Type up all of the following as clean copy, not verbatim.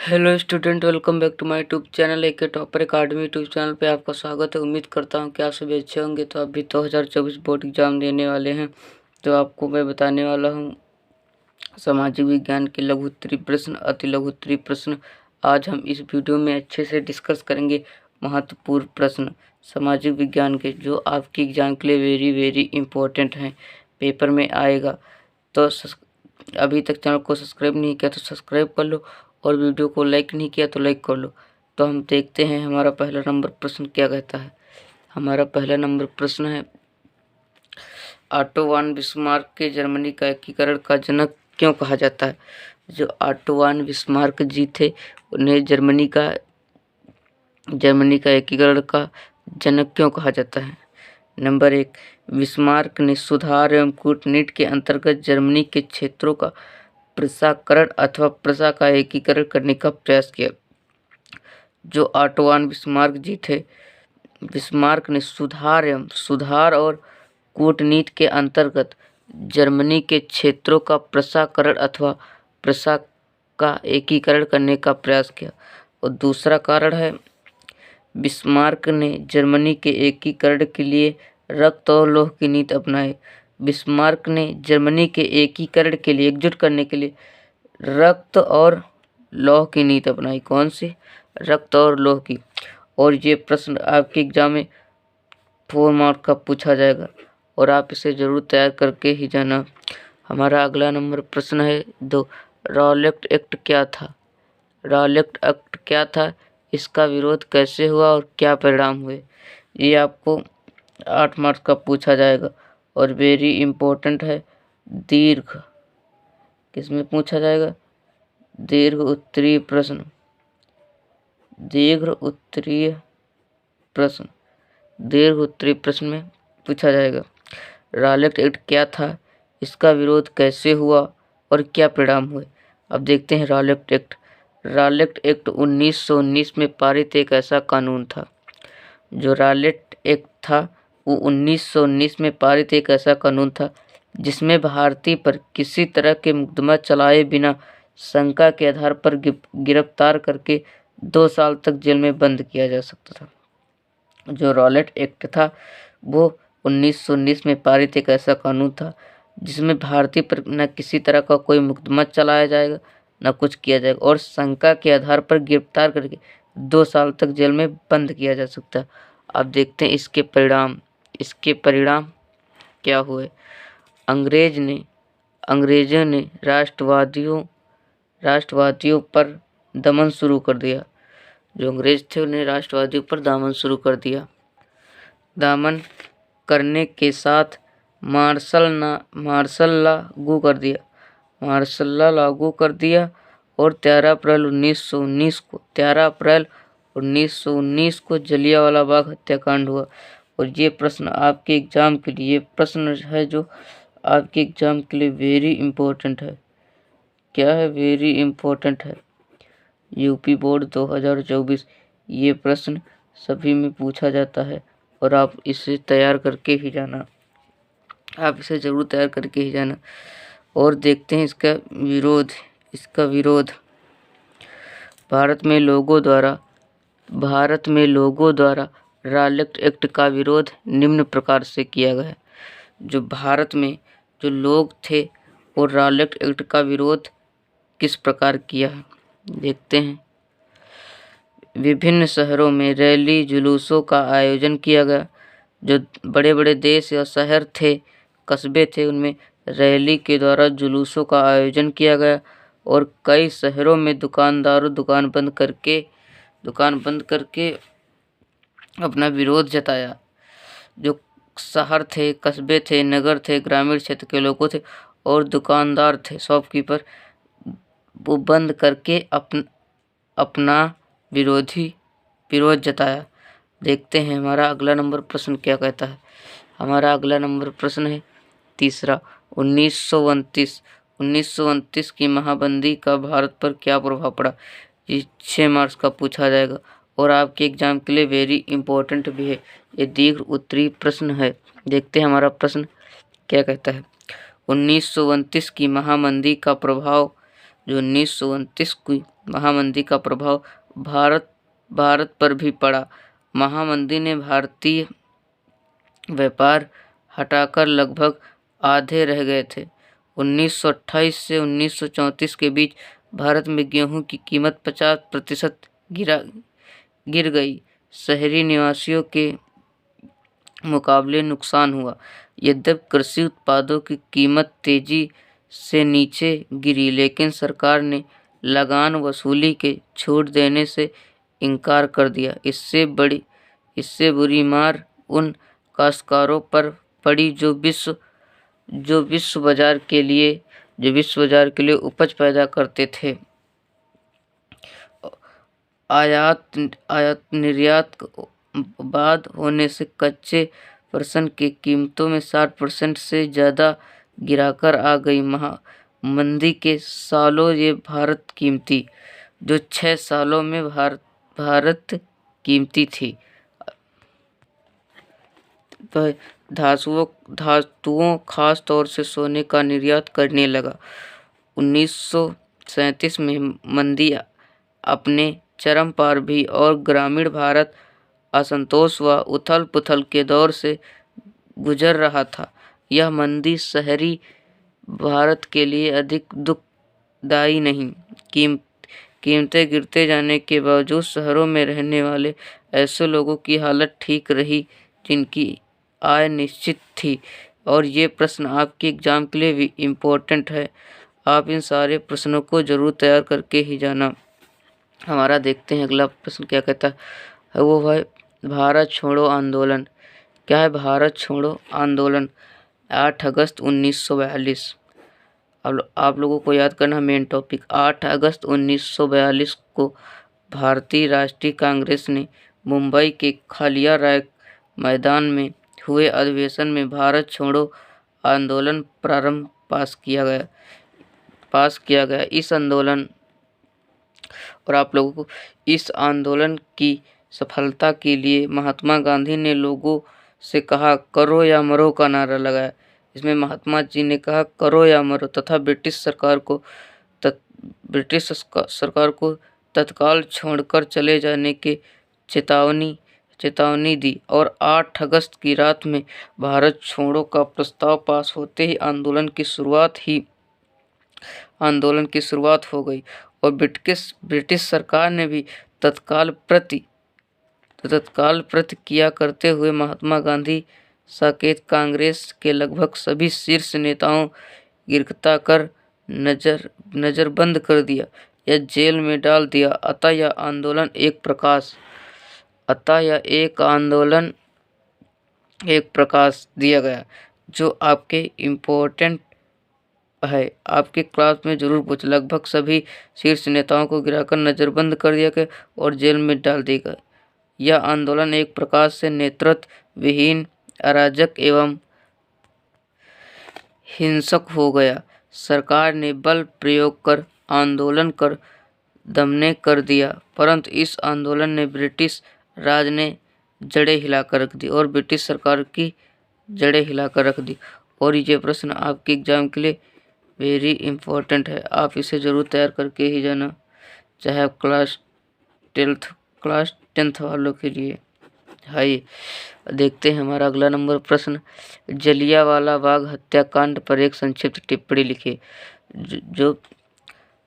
Hello student, welcome back to my YouTube channel AK topper academy YouTube channel पे आपका स्वागत है। उम्मीद करता हूँ कि आप सभी अच्छे होंगे। तो अभी 2024 बोर्ड एग्जाम देने वाले हैं, तो आपको मैं बताने वाला हूँ सामाजिक विज्ञान के लघु उत्तरीय प्रश्न, अति लघु उत्तरीय प्रश्न। आज हम इस वीडियो में अच्छे से डिस्कस करेंगे महत्वपूर्ण प्रश्न सामाजिक विज्ञान के, जो आपके एग्जाम के लिए वेरी वेरी इंपॉर्टेंट हैं, पेपर में आएगा। तो अभी तक चैनल को सब्सक्राइब नहीं किया तो सब्सक्राइब कर लो, और वीडियो को लाइक नहीं किया तो लाइक कर लो। तो हम देखते हैं हमारा पहला नंबर प्रश्न क्या कहता है। हमारा पहला नंबर प्रश्न है, ऑटो वन बिस्मार्क के जर्मनी का एकीकरण का जनक क्यों कहा जाता है। जो ऑटो वन बिस्मार्क जी थे, उन्हें जर्मनी का एकीकरण का जनक क्यों कहा जाता है। नंबर 1, बिस्मार्क ने सुधार एवं कूटनीति के अंतर्गत जर्मनी के क्षेत्रों का प्रशाकरण अथवा प्रशा का एकीकरण करने का प्रयास किया। जो ऑटो वन बिस्मार्क जी थे, बिस्मार्क ने सुधार और कूटनीति के अंतर्गत जर्मनी के क्षेत्रों का प्रशाकरण अथवा प्रशा का एकीकरण करने का प्रयास किया। और दूसरा कारण है, बिस्मार्क ने जर्मनी के एकीकरण के लिए रक्त और लौह की नीति अपनाई। बिस्मार्क ने जर्मनी के एकीकरण के लिए, एकजुट करने के लिए रक्त और लौह की नीति अपनाई। कौन सी? रक्त और लौह की। और ये प्रश्न आपके एग्जाम में 4 मार्क का पूछा जाएगा, और आप इसे जरूर तैयार करके ही जाना। हमारा अगला नंबर प्रश्न है 2, रॉलेट एक्ट क्या था। रॉलेट एक्ट क्या था, इसका विरोध कैसे हुआ और क्या परिणाम हुए। ये आपको 8 मार्क्स का पूछा जाएगा, और वेरी इंपॉर्टेंट है। दीर्घ किसमें पूछा जाएगा? दीर्घ उत्तरीय प्रश्न। दीर्घ उत्तरीय प्रश्न में पूछा जाएगा। रॉलेट एक्ट क्या था, इसका विरोध कैसे हुआ और क्या परिणाम हुए। अब देखते हैं रॉलेट एक्ट। रॉलेट एक्ट 1919 में पारित एक ऐसा कानून था। जो रॉलेट एक्ट था वो 1919 में पारित एक ऐसा कानून था जिसमें भारतीय पर किसी तरह के मुकदमा चलाए बिना शंका के आधार पर गिरफ्तार करके 2 साल तक जेल में बंद किया जा सकता था। जो रॉलेट एक्ट था वो 1919 में पारित एक ऐसा कानून था जिसमें भारतीय पर न किसी तरह का कोई मुकदमा चलाया जाएगा, न कुछ किया जाएगा, और शंका के आधार पर गिरफ्तार करके 2 साल तक जेल में बंद किया जा सकता है। अब देखते हैं इसके परिणाम क्या हुए। अंग्रेजों ने राष्ट्रवादियों पर दमन शुरू कर दिया। जो अंग्रेज थे उन्हें राष्ट्रवादियों पर दमन शुरू कर दिया। दमन करने के साथ मार्शल लॉ लागू कर दिया, और 13 अप्रैल 1919 को जलियांवाला बाग हत्याकांड हुआ। और ये प्रश्न आपके एग्जाम के लिए जो आपके एग्जाम के लिए वेरी इंपॉर्टेंट है। क्या है? वेरी इंपॉर्टेंट है। यूपी बोर्ड 2024 ये प्रश्न सभी में पूछा जाता है, और आप इसे तैयार करके ही जाना। आप इसे जरूर तैयार करके ही जाना। और देखते हैं इसका विरोध। भारत में लोगों द्वारा रॉलेट एक्ट का विरोध निम्न प्रकार से किया गया। जो भारत में जो लोग थे वो रॉलेट एक्ट का विरोध किस प्रकार किया है, देखते हैं। विभिन्न शहरों में रैली जुलूसों का आयोजन किया गया। जो बड़े बड़े देश या शहर थे, कस्बे थे, उनमें रैली के द्वारा जुलूसों का आयोजन किया गया, और कई शहरों में दुकानदारों दुकान बंद करके अपना विरोध जताया। जो शहर थे, कस्बे थे, नगर थे, ग्रामीण क्षेत्र के लोगों थे और दुकानदार थे, शॉपकीपर, वो बंद करके अपना विरोध जताया। देखते हैं हमारा अगला नंबर प्रश्न क्या कहता है। हमारा अगला नंबर प्रश्न है 3, 1929 की महाबंदी का भारत पर क्या प्रभाव पड़ा। ये 6 मार्क्स का पूछा जाएगा, और आपके एग्जाम के लिए वेरी इंपॉर्टेंट भी है। ये दीर्घ उत्तरीय प्रश्न है। देखते हैं हमारा प्रश्न क्या कहता है। 1929 की महामंदी का प्रभाव, जो 1929 की महामंदी का प्रभाव भारत पर भी पड़ा। महामंदी ने भारतीय व्यापार हटाकर लगभग आधे रह गए थे। 1928 से 1934 के बीच भारत में गेहूं की कीमत 50% गिर गई। शहरी निवासियों के मुकाबले नुकसान हुआ। यद्यपि कृषि उत्पादों की कीमत तेजी से नीचे गिरी, लेकिन सरकार ने लगान वसूली के छूट देने से इनकार कर दिया। इससे बुरी मार उन काश्तकारों पर पड़ी जो विश्व बाजार के लिए उपज पैदा करते थे। आयात निर्यात बाद होने से कच्चे राशन की कीमतों में 60% से ज़्यादा गिराकर आ गई। मंदी के सालों ये भारत कीमती, जो 6 सालों में भारत कीमती थी। धातुओं खास तौर से सोने का निर्यात करने लगा। 1937 में मंदी अपने चरम पर भी और ग्रामीण भारत असंतोष व उथल-पुथल के दौर से गुजर रहा था। यह मंदी शहरी भारत के लिए अधिक दुखदायी नहीं। कीमतें गिरते जाने के बावजूद शहरों में रहने वाले ऐसे लोगों की हालत ठीक रही जिनकी आय निश्चित थी। और ये प्रश्न आपके एग्जाम के लिए भी इम्पोर्टेंट है। आप इन सारे प्रश्नों को जरूर तैयार करके ही जाना। हमारा देखते हैं अगला प्रश्न क्या कहता है। वो है भारत छोड़ो आंदोलन। क्या है भारत छोड़ो आंदोलन? 8 अगस्त 1942। अब आप लोगों को याद करना मेन टॉपिक। 8 अगस्त 1942 को भारतीय राष्ट्रीय कांग्रेस ने मुंबई के खालिया राय मैदान में हुए अधिवेशन में भारत छोड़ो आंदोलन पास किया गया। इस आंदोलन की सफलता के लिए महात्मा गांधी ने लोगों से कहा करो या मरो का नारा लगाया। इसमें महात्मा जी ने कहा करो या मरो तथा ब्रिटिश सरकार को तत्काल छोड़कर चले जाने की चेतावनी दी। और 8 अगस्त की रात में भारत छोड़ो का प्रस्ताव पास होते ही आंदोलन की शुरुआत हो गई। और ब्रिटिश सरकार ने भी तत्काल प्रतिक्रिया करते हुए महात्मा गांधी समेत कांग्रेस के लगभग सभी शीर्ष नेताओं गिरफ्तार कर नजरबंद कर दिया या जेल में डाल दिया। अतः यह आंदोलन एक प्रकाश दिया गया जो आपके इम्पोर्टेंट है। आपके क्लास में जरूर पूछा। लगभग सभी शीर्ष नेताओं को गिराकर नजरबंद कर दिया गया और जेल में डाल दिया गया। यह आंदोलन एक प्रकार से नेतृत्व विहीन, अराजक एवं हिंसक हो गया। सरकार ने बल प्रयोग कर आंदोलन कर दमन कर दिया, परंतु इस आंदोलन ने ब्रिटिश राज ने जड़ें हिलाकर रख दी और ब्रिटिश सरकार की जड़ें हिलाकर रख दी। और ये प्रश्न आपके एग्जाम के लिए वेरी इंपॉर्टेंट है। आप इसे जरूर तैयार करके ही जाना, चाहे आप क्लास 10th वालों के लिए। हाय देखते हैं हमारा अगला नंबर प्रश्न। जलियांवाला बाग हत्याकांड पर एक संक्षिप्त टिप्पणी लिखिए। जो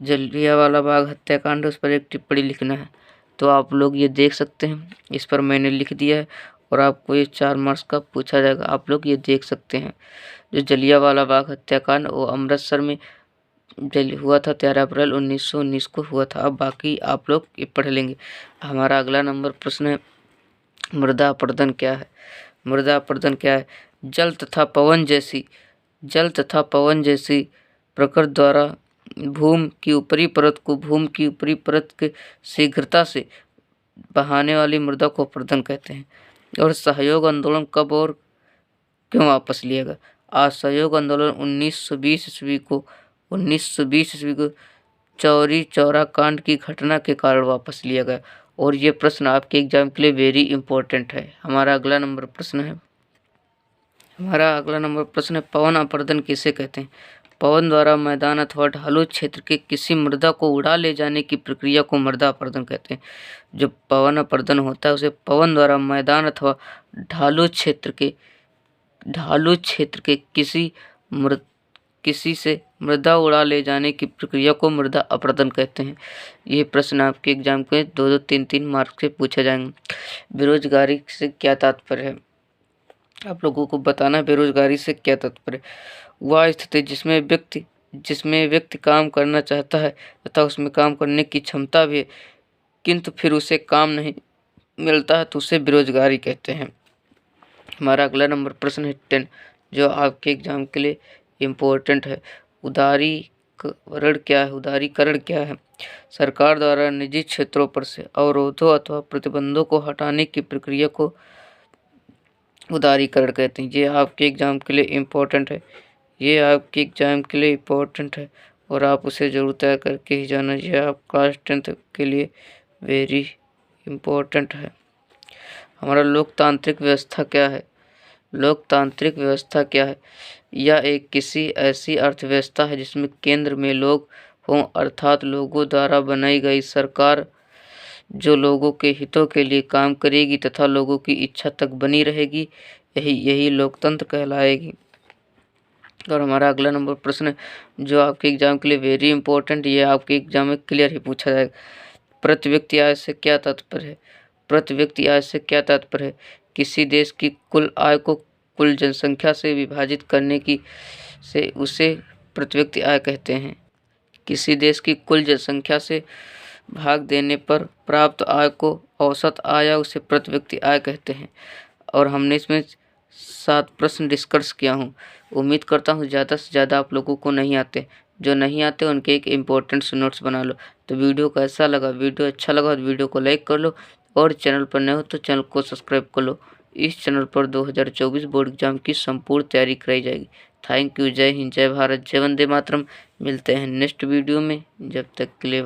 जलियांवाला बाग हत्याकांड उस पर एक टिप्पणी लिखना है। तो आप लोग ये देख सकते हैं, इस पर मैंने लिख दिया है और आपको ये 4 मार्क्स का पूछा जाएगा। आप लोग ये देख सकते हैं। जो जलियांवाला बाग हत्याकांड वो अमृतसर में हुआ था, 13 अप्रैल 1919 को हुआ था। अब बाकी आप लोग ये पढ़ लेंगे। हमारा अगला नंबर प्रश्न है मृदा अपरदन क्या है? मृदा अपरदन क्या है? जल तथा पवन जैसी प्रकृति द्वारा भूमि की ऊपरी परत को भूमि की ऊपरी परत के शीघ्रता से बहाने वाली मृदा को अपरदन कहते हैं। और सहयोग आंदोलन कब और क्यों वापस लिया गया? असहयोग आंदोलन 1920 ईस्वी को चौरी चौरा कांड की घटना के कारण वापस लिया गया। और ये प्रश्न आपके एग्जाम के लिए वेरी इंपॉर्टेंट है। हमारा अगला नंबर प्रश्न है पवन अपरदन किसे कहते हैं? पवन द्वारा मैदान अथवा ढालू क्षेत्र के किसी मृदा को उड़ा ले जाने की प्रक्रिया को मृदा अपरदन कहते हैं। जो पवन अपरदन होता है उसे पवन द्वारा मैदान अथवा ढालू क्षेत्र के किसी से मृदा उड़ा ले जाने की प्रक्रिया को मृदा अपरदन कहते हैं। ये प्रश्न आपके एग्जाम के 2-2, 3-3 मार्क से पूछे जाएंगे। बेरोजगारी से क्या तात्पर्य है? आप लोगों को बताना बेरोजगारी से क्या तात्पर्य। वह स्थिति जिसमें व्यक्ति काम करना चाहता है तथा उसमें काम करने की क्षमता भी है, किंतु फिर उसे काम नहीं मिलता है तो उसे बेरोजगारी कहते हैं। हमारा अगला नंबर प्रश्न है 10, जो आपके एग्जाम के लिए इम्पोर्टेंट है। उदारीकरण क्या है? सरकार द्वारा निजी क्षेत्रों पर से अवरोधों अथवा प्रतिबंधों को हटाने की प्रक्रिया को उदारीकरण कहते हैं। ये आपके एग्जाम के लिए इम्पोर्टेंट है और आप उसे जरूर तय करके ही जाना। ये आप क्लास 10th के लिए वेरी इम्पोर्टेंट है। हमारा लोकतांत्रिक व्यवस्था क्या है? लोकतांत्रिक व्यवस्था क्या है? यह एक किसी ऐसी अर्थव्यवस्था है जिसमें केंद्र में लोग हों, अर्थात लोगों द्वारा बनाई गई सरकार जो लोगों के हितों के लिए काम करेगी तथा लोगों की इच्छा तक बनी रहेगी, यही लोकतंत्र कहलाएगी। और हमारा अगला नंबर प्रश्न है जो आपके एग्जाम के लिए वेरी इंपॉर्टेंट, ये आपके एग्जाम में क्लियर ही पूछा जाएगा। प्रति व्यक्ति आय से क्या तात्पर्य है? प्रति व्यक्ति आय से क्या तात्पर्य है? किसी देश की कुल आय को कुल जनसंख्या से विभाजित करने की से उसे प्रति व्यक्ति आय कहते हैं। किसी देश की कुल जनसंख्या से भाग देने पर प्राप्त आय को औसत आय या उसे प्रति व्यक्ति आय कहते हैं। और हमने इसमें 7 प्रश्न डिस्कस किया हूँ। उम्मीद करता हूँ ज़्यादा से ज़्यादा आप लोगों को नहीं आते, जो नहीं आते उनके एक इम्पोर्टेंट से नोट्स बना लो। तो वीडियो कैसा लगा? वीडियो अच्छा लगा तो वीडियो को लाइक कर लो और चैनल पर नए हो तो चैनल को सब्सक्राइब कर लो। इस चैनल पर 2024 बोर्ड एग्जाम की संपूर्ण तैयारी कराई जाएगी। Thank you. जय हिंद, जय भारत, जय वंदे मातरम। मिलते हैं नेक्स्ट वीडियो में, जब तक के लिए।